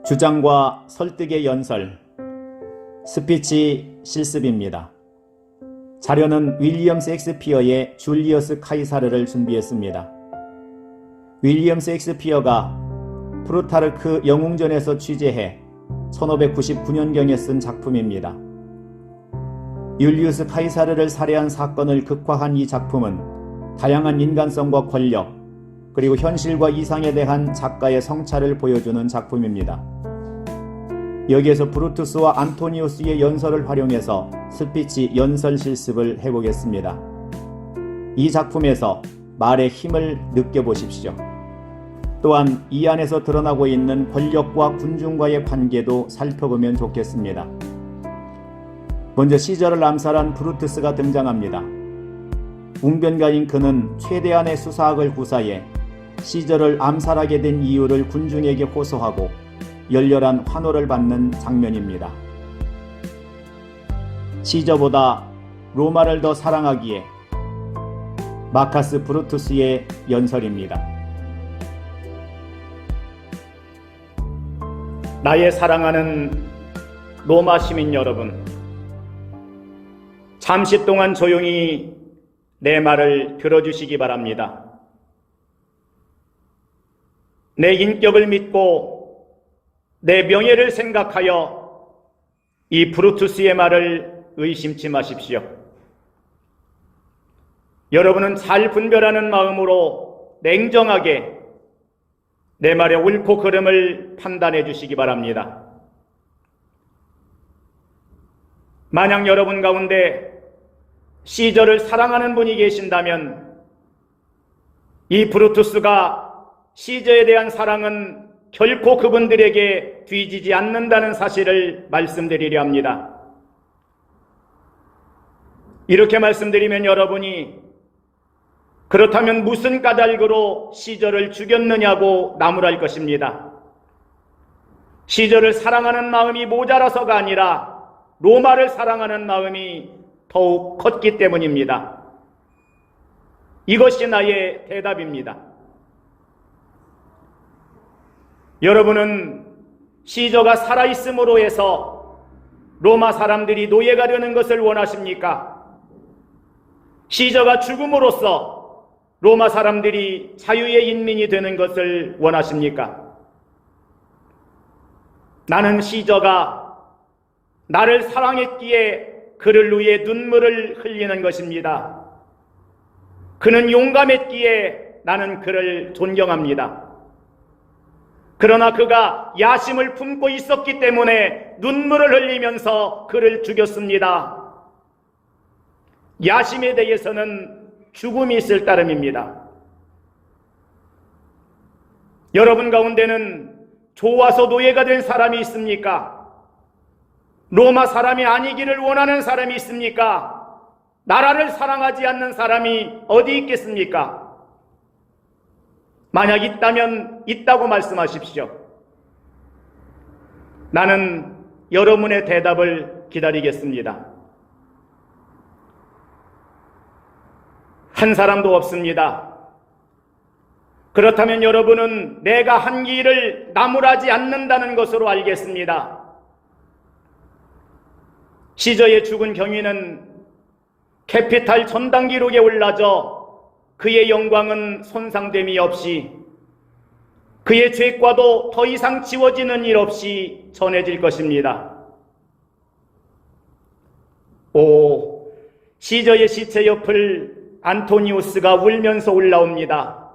주장과 설득의 연설, 스피치 실습입니다. 자료는 윌리엄 셰익스피어의 줄리어스 카이사르를 준비했습니다. 윌리엄 셰익스피어가 프루타르크 영웅전에서 취재해 1599년경에 쓴 작품입니다. 율리우스 카이사르를 살해한 사건을 극화한 이 작품은 다양한 인간성과 권력, 그리고 현실과 이상에 대한 작가의 성찰을 보여주는 작품입니다. 여기에서 브루투스와 안토니우스의 연설을 활용해서 스피치 연설 실습을 해보겠습니다. 이 작품에서 말의 힘을 느껴보십시오. 또한 이 안에서 드러나고 있는 권력과 군중과의 관계도 살펴보면 좋겠습니다. 먼저 시저를 암살한 브루투스가 등장합니다. 웅변가인 그는 최대한의 수사학을 구사해 시저를 암살하게 된 이유를 군중에게 호소하고 열렬한 환호를 받는 장면입니다. 시저보다 로마를 더 사랑하기에 마카스 브루투스의 연설입니다. 나의 사랑하는 로마 시민 여러분, 잠시 동안 조용히 내 말을 들어주시기 바랍니다. 내 인격을 믿고 내 명예를 생각하여 이 브루투스의 말을 의심치 마십시오. 여러분은 잘 분별하는 마음으로 냉정하게 내 말의 옳고 그름을 판단해 주시기 바랍니다. 만약 여러분 가운데 시저를 사랑하는 분이 계신다면 이 브루투스가 시저에 대한 사랑은 결코 그분들에게 뒤지지 않는다는 사실을 말씀드리려 합니다. 이렇게 말씀드리면 여러분이 그렇다면 무슨 까닭으로 시저를 죽였느냐고 나무랄 것입니다. 시저를 사랑하는 마음이 모자라서가 아니라 로마를 사랑하는 마음이 더욱 컸기 때문입니다. 이것이 나의 대답입니다. 여러분은 시저가 살아있음으로 해서 로마 사람들이 노예가 되는 것을 원하십니까? 시저가 죽음으로써 로마 사람들이 자유의 인민이 되는 것을 원하십니까? 나는 시저가 나를 사랑했기에 그를 위해 눈물을 흘리는 것입니다. 그는 용감했기에 나는 그를 존경합니다. 그러나 그가 야심을 품고 있었기 때문에 눈물을 흘리면서 그를 죽였습니다. 야심에 대해서는 죽음이 있을 따름입니다. 여러분 가운데는 좋아서 노예가 된 사람이 있습니까? 로마 사람이 아니기를 원하는 사람이 있습니까? 나라를 사랑하지 않는 사람이 어디 있겠습니까? 만약 있다면 있다고 말씀하십시오. 나는 여러분의 대답을 기다리겠습니다. 한 사람도 없습니다. 그렇다면 여러분은 내가 한 일을 나무라지 않는다는 것으로 알겠습니다. 시저의 죽은 경위는 캐피탈 전당 기록에 올라져 그의 영광은 손상됨이 없이 그의 죄과도 더 이상 지워지는 일 없이 전해질 것입니다. 오, 시저의 시체 옆을 안토니우스가 울면서 올라옵니다.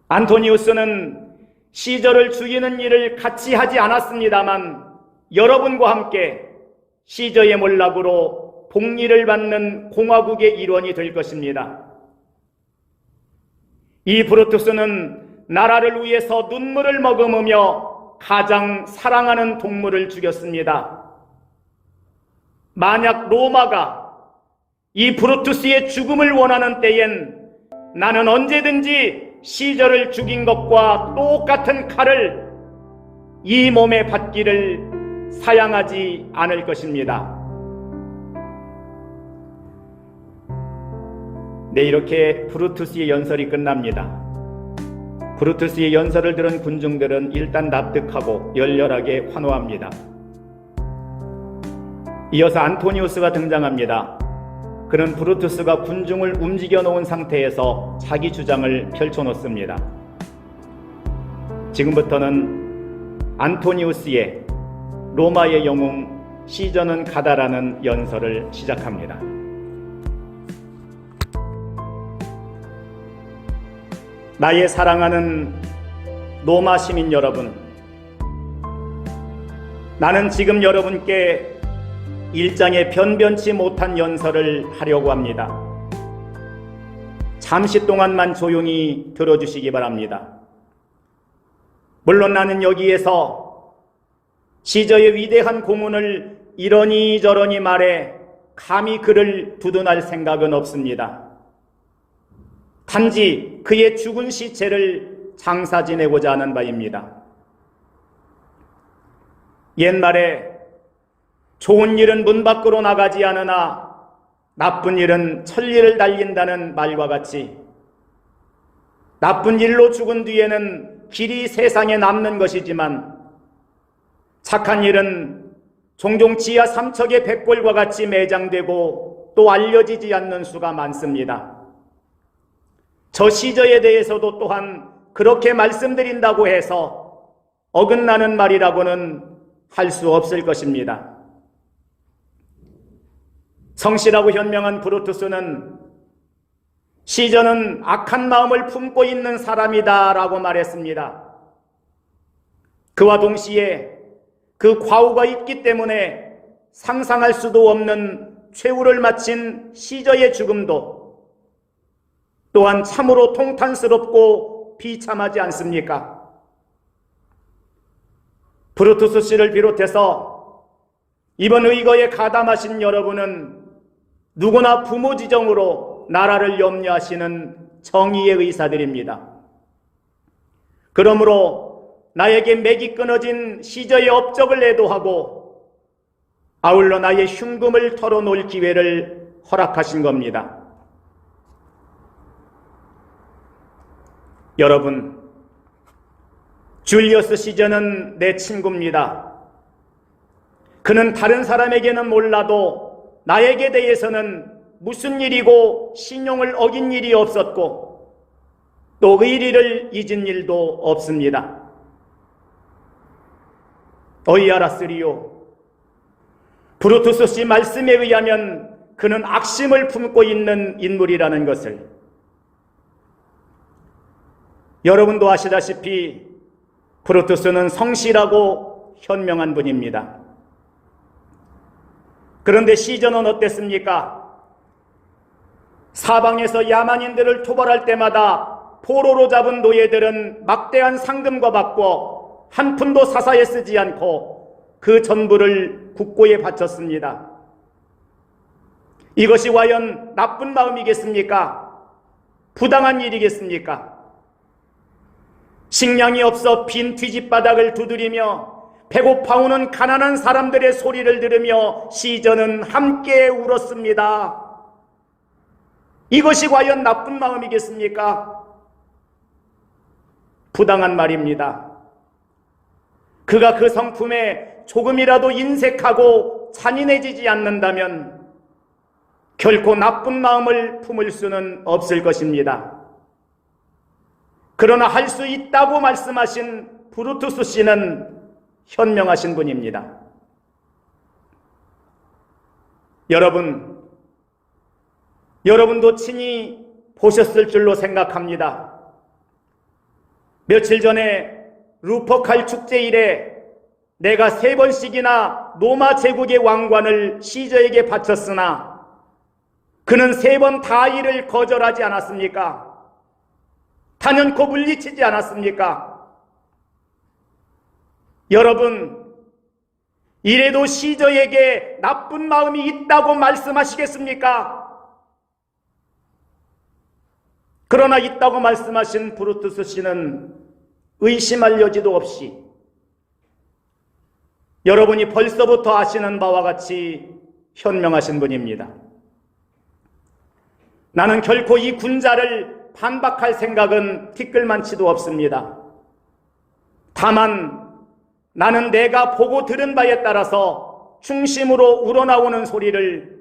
안토니우스는 시저를 죽이는 일을 같이 하지 않았습니다만 여러분과 함께 시저의 몰락으로 복리를 받는 공화국의 일원이 될 것입니다. 이 브루투스는 나라를 위해서 눈물을 머금으며 가장 사랑하는 동물을 죽였습니다. 만약 로마가 이 브루투스의 죽음을 원하는 때엔 나는 언제든지 시저를 죽인 것과 똑같은 칼을 이 몸에 받기를 사양하지 않을 것입니다. 네, 이렇게 브루투스의 연설이 끝납니다. 브루투스의 연설을 들은 군중들은 일단 납득하고 열렬하게 환호합니다. 이어서 안토니우스가 등장합니다. 그는 브루투스가 군중을 움직여 놓은 상태에서 자기 주장을 펼쳐놓습니다. 지금부터는 안토니우스의 로마의 영웅 시저는 가다라는 연설을 시작합니다. 나의 사랑하는 로마 시민 여러분, 나는 지금 여러분께 일장에 변변치 못한 연설을 하려고 합니다. 잠시 동안만 조용히 들어주시기 바랍니다. 물론 나는 여기에서 시저의 위대한 고문을 이러니 저러니 말해 감히 그를 두둔할 생각은 없습니다. 단지 그의 죽은 시체를 장사 지내고자 하는 바입니다. 옛말에 좋은 일은 문 밖으로 나가지 않으나 나쁜 일은 천리를 달린다는 말과 같이 나쁜 일로 죽은 뒤에는 길이 세상에 남는 것이지만 착한 일은 종종 지하 삼척의 백골과 같이 매장되고 또 알려지지 않는 수가 많습니다. 저 시저에 대해서도 또한 그렇게 말씀드린다고 해서 어긋나는 말이라고는 할 수 없을 것입니다. 성실하고 현명한 브루투스는 시저는 악한 마음을 품고 있는 사람이다 라고 말했습니다. 그와 동시에 그 과오가 있기 때문에 상상할 수도 없는 최후를 마친 시저의 죽음도 또한 참으로 통탄스럽고 비참하지 않습니까? 브루투스 씨를 비롯해서 이번 의거에 가담하신 여러분은 누구나 부모 지정으로 나라를 염려하시는 정의의 의사들입니다. 그러므로 나에게 맥이 끊어진 시저의 업적을 애도하고 아울러 나의 흉금을 털어놓을 기회를 허락하신 겁니다. 여러분, 줄리어스 시저는 내 친구입니다. 그는 다른 사람에게는 몰라도 나에게 대해서는 무슨 일이고 신용을 어긴 일이 없었고 또 의리를 잊은 일도 없습니다. 어이 알았으리요. 브루투스 씨 말씀에 의하면 그는 악심을 품고 있는 인물이라는 것을. 여러분도 아시다시피 브루투스는 성실하고 현명한 분입니다. 그런데 시저는 어땠습니까? 사방에서 야만인들을 토벌할 때마다 포로로 잡은 노예들은 막대한 상금과 받고 한 푼도 사사에 쓰지 않고 그 전부를 국고에 바쳤습니다. 이것이 과연 나쁜 마음이겠습니까? 부당한 일이겠습니까? 식량이 없어 빈 뒤집바닥을 두드리며 배고파오는 가난한 사람들의 소리를 들으며 시저는 함께 울었습니다. 이것이 과연 나쁜 마음이겠습니까? 부당한 말입니다. 그가 그 성품에 조금이라도 인색하고 잔인해지지 않는다면 결코 나쁜 마음을 품을 수는 없을 것입니다. 그러나 할 수 있다고 말씀하신 브루투스 씨는 현명하신 분입니다. 여러분도 친히 보셨을 줄로 생각합니다. 며칠 전에 루퍼칼 축제일에 내가 3번씩이나 로마 제국의 왕관을 시저에게 바쳤으나 그는 3번 다 이를 거절하지 않았습니까? 단연코 물리치지 않았습니까? 여러분, 이래도 시저에게 나쁜 마음이 있다고 말씀하시겠습니까? 그러나 있다고 말씀하신 브루투스 씨는 의심할 여지도 없이 여러분이 벌써부터 아시는 바와 같이 현명하신 분입니다. 나는 결코 이 군자를 반박할 생각은 티끌만치도 없습니다. 다만 나는 내가 보고 들은 바에 따라서 중심으로 우러나오는 소리를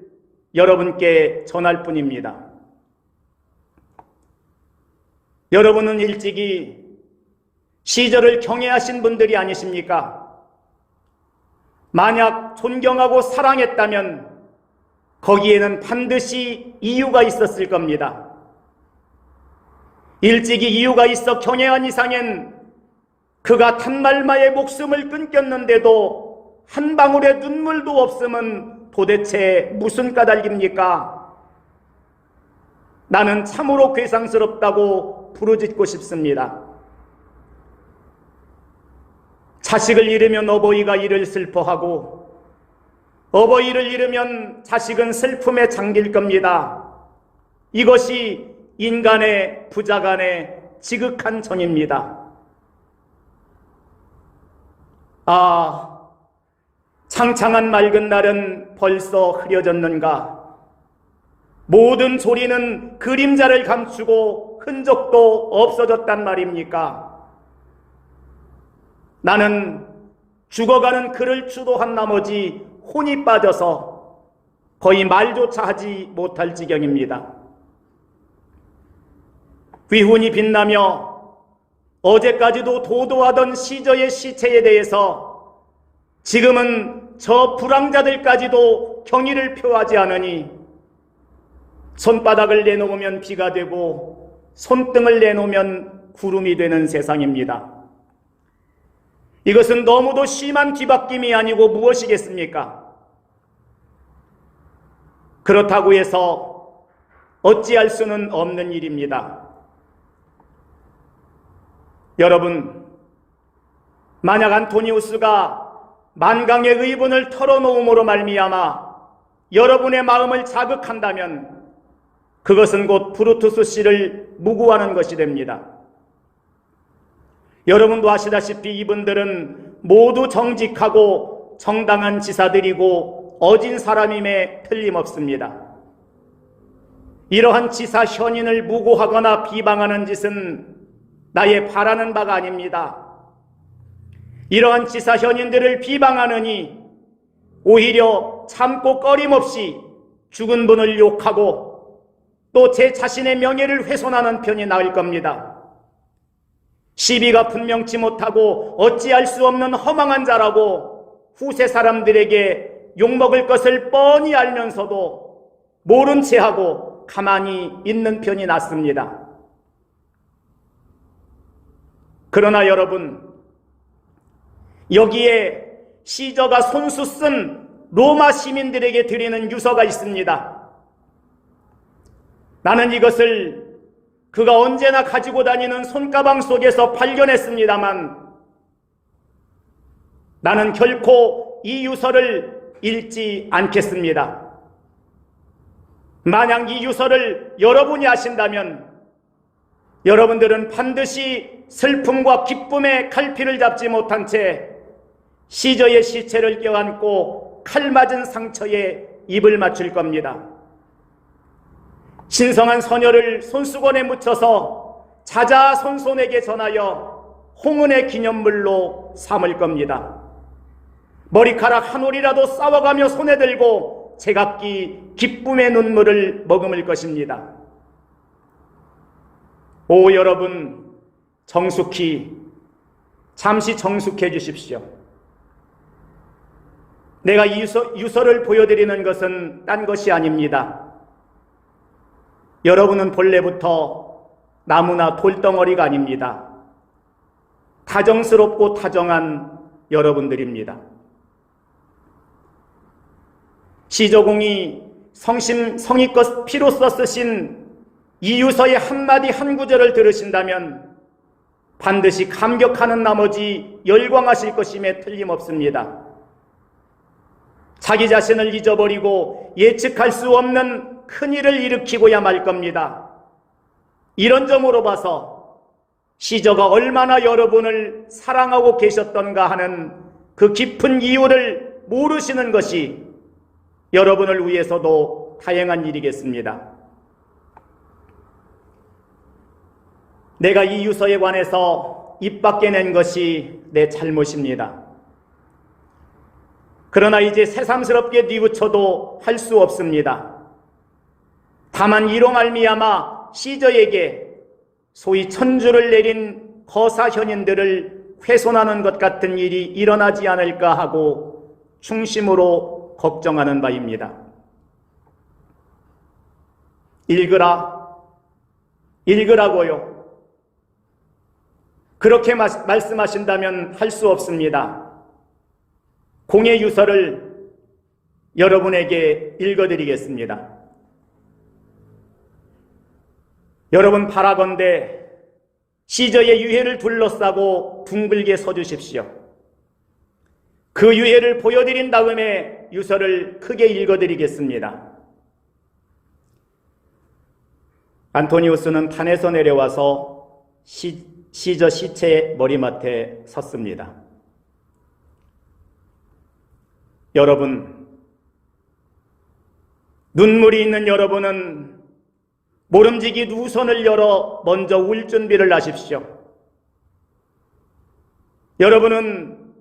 여러분께 전할 뿐입니다. 여러분은 일찍이 시절을 경외하신 분들이 아니십니까? 만약 존경하고 사랑했다면 거기에는 반드시 이유가 있었을 겁니다. 일찍이 이유가 있어 경외한 이상엔 그가 탄말마의 목숨을 끊겼는데도 한 방울의 눈물도 없음은 도대체 무슨 까닭입니까? 나는 참으로 괴상스럽다고 부르짖고 싶습니다. 자식을 잃으면 어버이가 이를 슬퍼하고 어버이를 잃으면 자식은 슬픔에 잠길 겁니다. 이것이 인간의 부자 간의 지극한 정입니다. 창창한 맑은 날은 벌써 흐려졌는가? 모든 소리는 그림자를 감추고 흔적도 없어졌단 말입니까? 나는 죽어가는 그를 추도한 나머지 혼이 빠져서 거의 말조차 하지 못할 지경입니다. 귀훈이 빛나며 어제까지도 도도하던 시저의 시체에 대해서 지금은 저 불황자들까지도 경의를 표하지 않으니 손바닥을 내놓으면 비가 되고 손등을 내놓으면 구름이 되는 세상입니다. 이것은 너무도 심한 뒤바뀜이 아니고 무엇이겠습니까? 그렇다고 해서 어찌할 수는 없는 일입니다. 여러분, 만약 안토니우스가 만강의 의분을 털어놓음으로 말미암아 여러분의 마음을 자극한다면 그것은 곧 브루투스 씨를 무고하는 것이 됩니다. 여러분도 아시다시피 이분들은 모두 정직하고 정당한 지사들이고 어진 사람임에 틀림없습니다. 이러한 지사 현인을 무고하거나 비방하는 짓은 나의 바라는 바가 아닙니다. 이러한 지사 현인들을 비방하느니 오히려 참고 꺼림없이 죽은 분을 욕하고 또 제 자신의 명예를 훼손하는 편이 나을 겁니다. 시비가 분명치 못하고 어찌할 수 없는 허망한 자라고 후세 사람들에게 욕먹을 것을 뻔히 알면서도 모른 채 하고 가만히 있는 편이 낫습니다. 그러나 여러분, 여기에 시저가 손수 쓴 로마 시민들에게 드리는 유서가 있습니다. 나는 이것을 그가 언제나 가지고 다니는 손가방 속에서 발견했습니다만 나는 결코 이 유서를 읽지 않겠습니다. 만약 이 유서를 여러분이 아신다면 여러분들은 반드시 슬픔과 기쁨의 칼피를 잡지 못한 채 시저의 시체를 껴안고 칼 맞은 상처에 입을 맞출 겁니다. 신성한 서녀를 손수건에 묻혀서 자자손손에게 전하여 홍은의 기념물로 삼을 겁니다. 머리카락 한 올이라도 싸워가며 손에 들고 제각기 기쁨의 눈물을 머금을 것입니다. 오 여러분, 잠시 정숙해 주십시오. 내가 이 유서를 보여드리는 것은 딴 것이 아닙니다. 여러분은 본래부터 나무나 돌덩어리가 아닙니다. 다정스럽고 다정한 여러분들입니다. 시저공이 성의껏 피로써 쓰신 이 유서의 한마디 한 구절을 들으신다면 반드시 감격하는 나머지 열광하실 것임에 틀림없습니다. 자기 자신을 잊어버리고 예측할 수 없는 큰일을 일으키고야 말 겁니다. 이런 점으로 봐서 시저가 얼마나 여러분을 사랑하고 계셨던가 하는 그 깊은 이유를 모르시는 것이 여러분을 위해서도 다행한 일이겠습니다. 내가 이 유서에 관해서 입 밖에 낸 것이 내 잘못입니다. 그러나 이제 새삼스럽게 뉘우쳐도 할 수 없습니다. 다만 이로 말미암아 시저에게 소위 천주를 내린 거사현인들을 훼손하는 것 같은 일이 일어나지 않을까 하고 중심으로 걱정하는 바입니다. 읽으라고요. 그렇게 말씀하신다면 할 수 없습니다. 공의 유서를 여러분에게 읽어드리겠습니다. 여러분 바라건대 시저의 유해를 둘러싸고 둥글게 서주십시오. 그 유해를 보여드린 다음에 유서를 크게 읽어드리겠습니다. 안토니우스는 탄에서 내려와서 시저 시체의 머리맡에 섰습니다. 여러분, 눈물이 있는 여러분은 모름지기 두 손을 열어 먼저 울 준비를 하십시오. 여러분은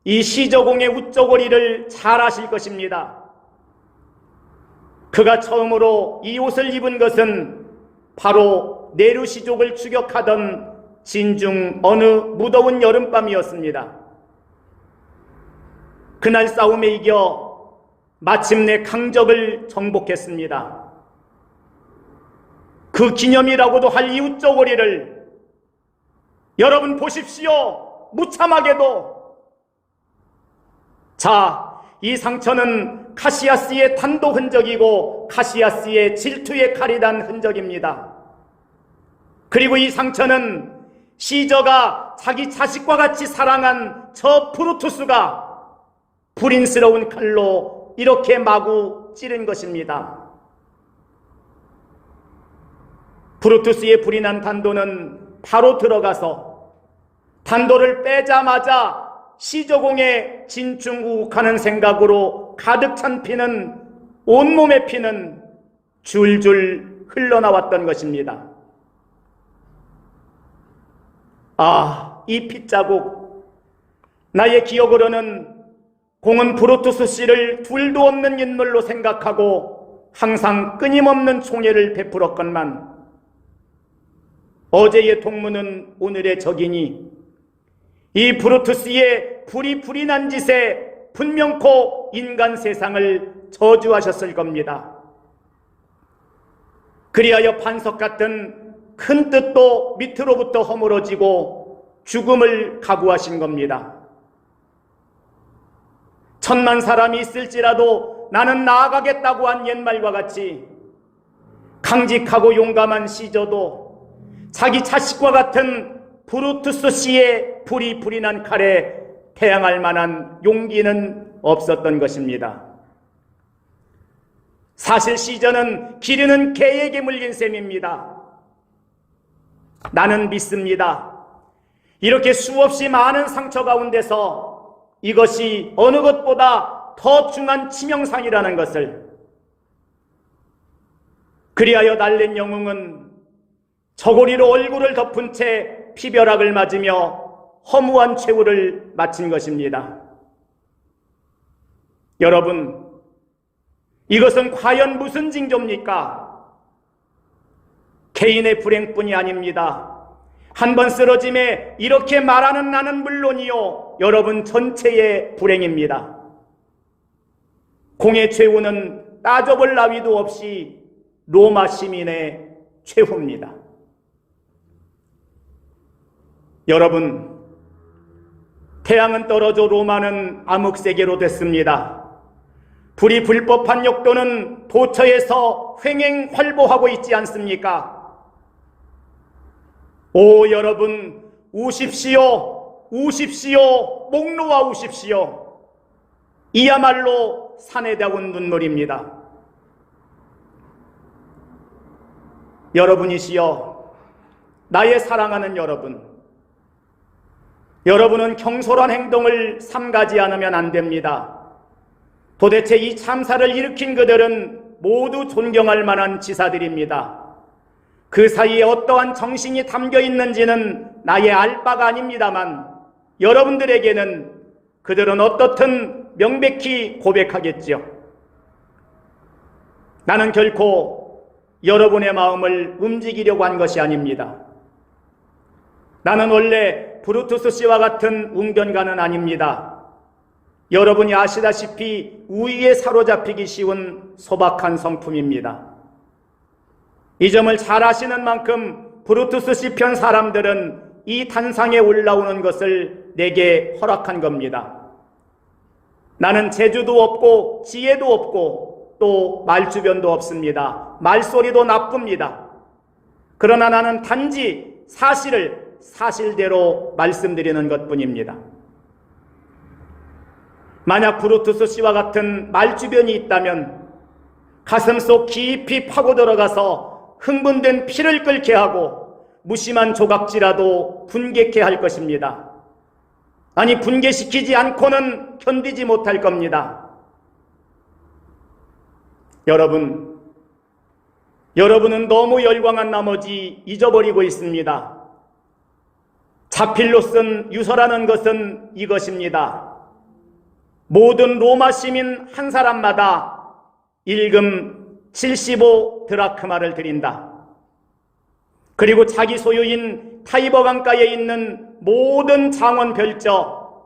이 시저공의 우쩌고리를 잘 아실 것입니다. 그가 처음으로 이 옷을 입은 것은 바로 네르시족을 추격하던 진중 어느 무더운 여름밤이었습니다. 그날 싸움에 이겨 마침내 강적을 정복했습니다. 그 기념이라고도 할 이 우쩌고리를 여러분 보십시오. 무참하게도. 자, 이 상처는 카시아스의 탄도 흔적이고 카시아스의 질투의 칼이 단 흔적입니다. 그리고 이 상처는 시저가 자기 자식과 같이 사랑한 저 브루투스가 불인스러운 칼로 이렇게 마구 찌른 것입니다. 브루투스의 불이 난 단도는 바로 들어가서 단도를 빼자마자 시저공의 진중우욱하는 생각으로 가득 찬 피는, 온몸의 피는 줄줄 흘러나왔던 것입니다. 아, 이 핏자국, 나의 기억으로는 공은 브루투스 씨를 둘도 없는 인물로 생각하고 항상 끊임없는 총애를 베풀었건만 어제의 동무는 오늘의 적이니 이 브루투스의 불이 난 짓에 분명코 인간 세상을 저주하셨을 겁니다. 그리하여 반석 같은 큰 뜻도 밑으로부터 허물어지고 죽음을 각오하신 겁니다. 천만 사람이 있을지라도 나는 나아가겠다고 한 옛말과 같이 강직하고 용감한 시저도 자기 자식과 같은 브루투스 씨의 불이 난 칼에 대항할 만한 용기는 없었던 것입니다. 사실 시저는 기르는 개에게 물린 셈입니다. 나는 믿습니다. 이렇게 수없이 많은 상처 가운데서 이것이 어느 것보다 더 중한 치명상이라는 것을. 그리하여 날랜 영웅은 저고리로 얼굴을 덮은 채 피벼락을 맞으며 허무한 최후를 마친 것입니다. 여러분, 이것은 과연 무슨 징조입니까? 개인의 불행뿐이 아닙니다. 한번 쓰러짐에 이렇게 말하는 나는 물론이요, 여러분 전체의 불행입니다. 공의 최후는 따져볼 나위도 없이 로마 시민의 최후입니다. 여러분, 태양은 떨어져 로마는 암흑세계로 됐습니다. 불이 불법한 역도는 도처에서 횡행활보하고 있지 않습니까? 오 여러분, 우십시오. 우십시오. 목 놓아 우십시오. 이야말로 사내다운 눈물입니다. 여러분이시여, 나의 사랑하는 여러분, 여러분은 경솔한 행동을 삼가지 않으면 안 됩니다. 도대체 이 참사를 일으킨 그들은 모두 존경할 만한 지사들입니다. 그 사이에 어떠한 정신이 담겨 있는지는 나의 알 바가 아닙니다만 여러분들에게는 그들은 어떻든 명백히 고백하겠지요. 나는 결코 여러분의 마음을 움직이려고 한 것이 아닙니다. 나는 원래 브루투스 씨와 같은 웅변가는 아닙니다. 여러분이 아시다시피 우위에 사로잡히기 쉬운 소박한 성품입니다. 이 점을 잘 아시는 만큼 브루투스 씨 편 사람들은 이 단상에 올라오는 것을 내게 허락한 겁니다. 나는 재주도 없고 지혜도 없고 또 말주변도 없습니다. 말소리도 나쁩니다. 그러나 나는 단지 사실을 사실대로 말씀드리는 것뿐입니다. 만약 브루투스 씨와 같은 말주변이 있다면 가슴속 깊이 파고 들어가서 흥분된 피를 끓게 하고 무심한 조각지라도 분개케 할 것입니다. 아니, 분개시키지 않고는 견디지 못할 겁니다. 여러분은 너무 열광한 나머지 잊어버리고 있습니다. 자필로 쓴 유서라는 것은 이것입니다. 모든 로마 시민 한 사람마다 일금 75 드라크마를 드린다. 그리고 자기 소유인 타이버 강가에 있는 모든 장원 별저,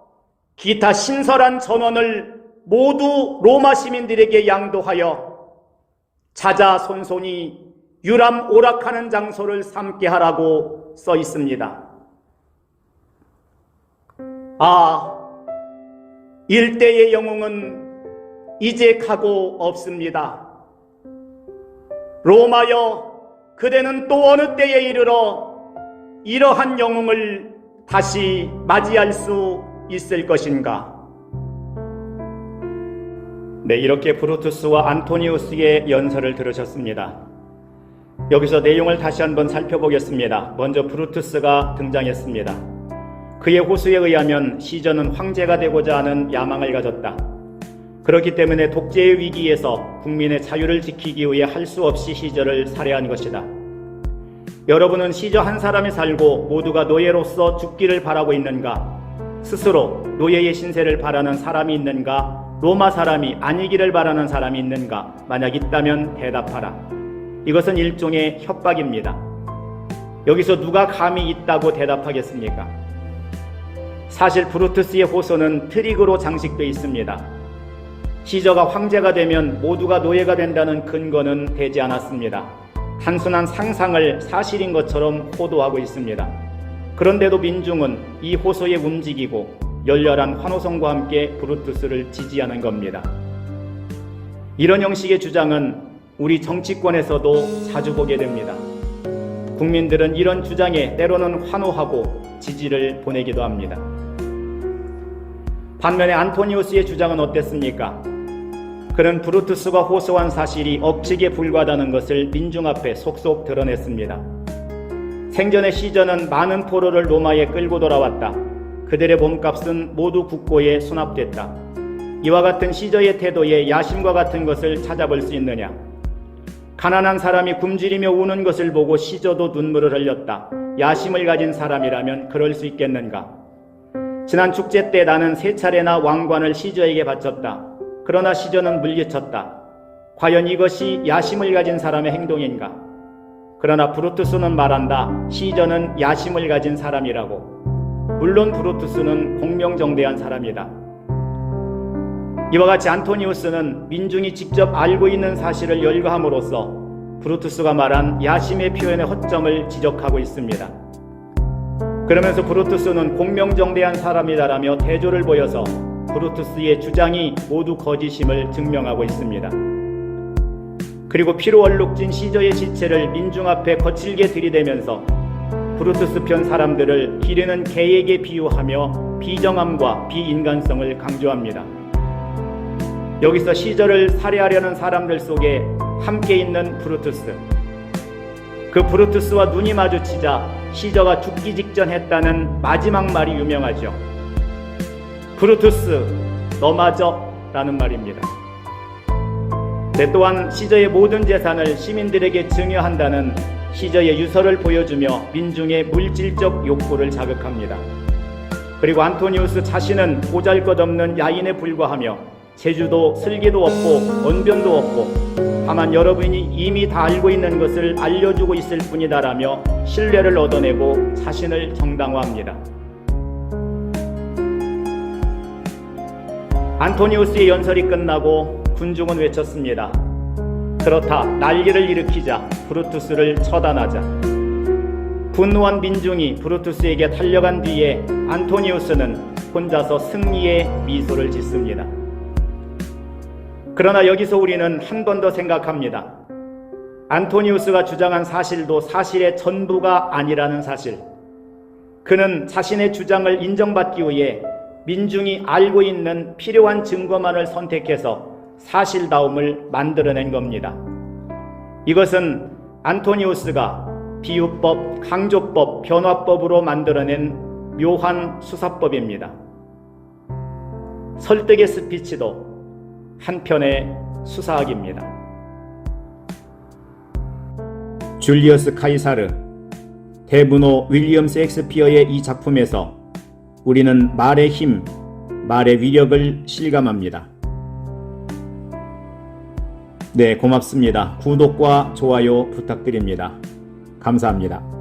기타 신설한 전원을 모두 로마 시민들에게 양도하여 자자손손이 유람 오락하는 장소를 삼게 하라고 써 있습니다. 일대의 영웅은 이제 가고 없습니다. 로마여, 그대는 또 어느 때에 이르러 이러한 영웅을 다시 맞이할 수 있을 것인가? 네, 이렇게 브루투스와 안토니우스의 연설을 들으셨습니다. 여기서 내용을 다시 한번 살펴보겠습니다. 먼저 브루투스가 등장했습니다. 그의 호수에 의하면 시저는 황제가 되고자 하는 야망을 가졌다. 그렇기 때문에 독재의 위기에서 국민의 자유를 지키기 위해 할 수 없이 시저를 살해한 것이다. 여러분은 시저 한 사람이 살고 모두가 노예로서 죽기를 바라고 있는가? 스스로 노예의 신세를 바라는 사람이 있는가? 로마 사람이 아니기를 바라는 사람이 있는가? 만약 있다면 대답하라. 이것은 일종의 협박입니다. 여기서 누가 감히 있다고 대답하겠습니까? 사실 브루투스의 호소는 트릭으로 장식되어 있습니다. 시저가 황제가 되면 모두가 노예가 된다는 근거는 되지 않았습니다. 단순한 상상을 사실인 것처럼 호도하고 있습니다. 그런데도 민중은 이 호소에 움직이고 열렬한 환호성과 함께 브루투스를 지지하는 겁니다. 이런 형식의 주장은 우리 정치권에서도 자주 보게 됩니다. 국민들은 이런 주장에 때로는 환호하고 지지를 보내기도 합니다. 반면에 안토니우스의 주장은 어땠습니까? 그는 브루투스가 호소한 사실이 억측에 불과하다는 것을 민중 앞에 속속 드러냈습니다. 생전에 시저는 많은 포로를 로마에 끌고 돌아왔다. 그들의 몸값은 모두 국고에 수납됐다. 이와 같은 시저의 태도에 야심과 같은 것을 찾아볼 수 있느냐? 가난한 사람이 굶주리며 우는 것을 보고 시저도 눈물을 흘렸다. 야심을 가진 사람이라면 그럴 수 있겠는가? 지난 축제 때 나는 3차례나 왕관을 시저에게 바쳤다. 그러나 시저는 물리쳤다. 과연 이것이 야심을 가진 사람의 행동인가? 그러나 브루투스는 말한다. 시저는 야심을 가진 사람이라고. 물론 브루투스는 공명정대한 사람이다. 이와 같이 안토니우스는 민중이 직접 알고 있는 사실을 열거함으로써 브루투스가 말한 야심의 표현의 허점을 지적하고 있습니다. 그러면서 브루투스는 공명정대한 사람이다라며 대조를 보여서 브루투스의 주장이 모두 거짓임을 증명하고 있습니다. 그리고 피로 얼룩진 시저의 시체를 민중 앞에 거칠게 들이대면서 브루투스 편 사람들을 기르는 개에게 비유하며 비정함과 비인간성을 강조합니다. 여기서 시저를 살해하려는 사람들 속에 함께 있는 브루투스. 그 브루투스와 눈이 마주치자 시저가 죽기 직전 했다는 마지막 말이 유명하죠. 브루투스, 너 맞어? 라는 말입니다. 또한 시저의 모든 재산을 시민들에게 증여한다는 시저의 유서를 보여주며 민중의 물질적 욕구를 자극합니다. 그리고 안토니우스 자신은 보잘것없는 야인에 불과하며 재주도 슬기도 없고 언변도 없고 다만 여러분이 이미 다 알고 있는 것을 알려주고 있을 뿐이다라며 신뢰를 얻어내고 자신을 정당화합니다. 안토니우스의 연설이 끝나고 군중은 외쳤습니다. 그렇다, 난리를 일으키자, 브루투스를 처단하자. 분노한 민중이 브루투스에게 달려간 뒤에 안토니우스는 혼자서 승리의 미소를 짓습니다. 그러나 여기서 우리는 한 번 더 생각합니다. 안토니우스가 주장한 사실도 사실의 전부가 아니라는 사실. 그는 자신의 주장을 인정받기 위해 민중이 알고 있는 필요한 증거만을 선택해서 사실다움을 만들어낸 겁니다. 이것은 안토니우스가 비유법, 강조법, 변화법으로 만들어낸 묘한 수사법입니다. 설득의 스피치도 한편의 수사학입니다. 줄리어스 카이사르, 대문호 윌리엄 셰익스피어의 이 작품에서 우리는 말의 힘, 말의 위력을 실감합니다. 네, 고맙습니다. 구독과 좋아요 부탁드립니다. 감사합니다.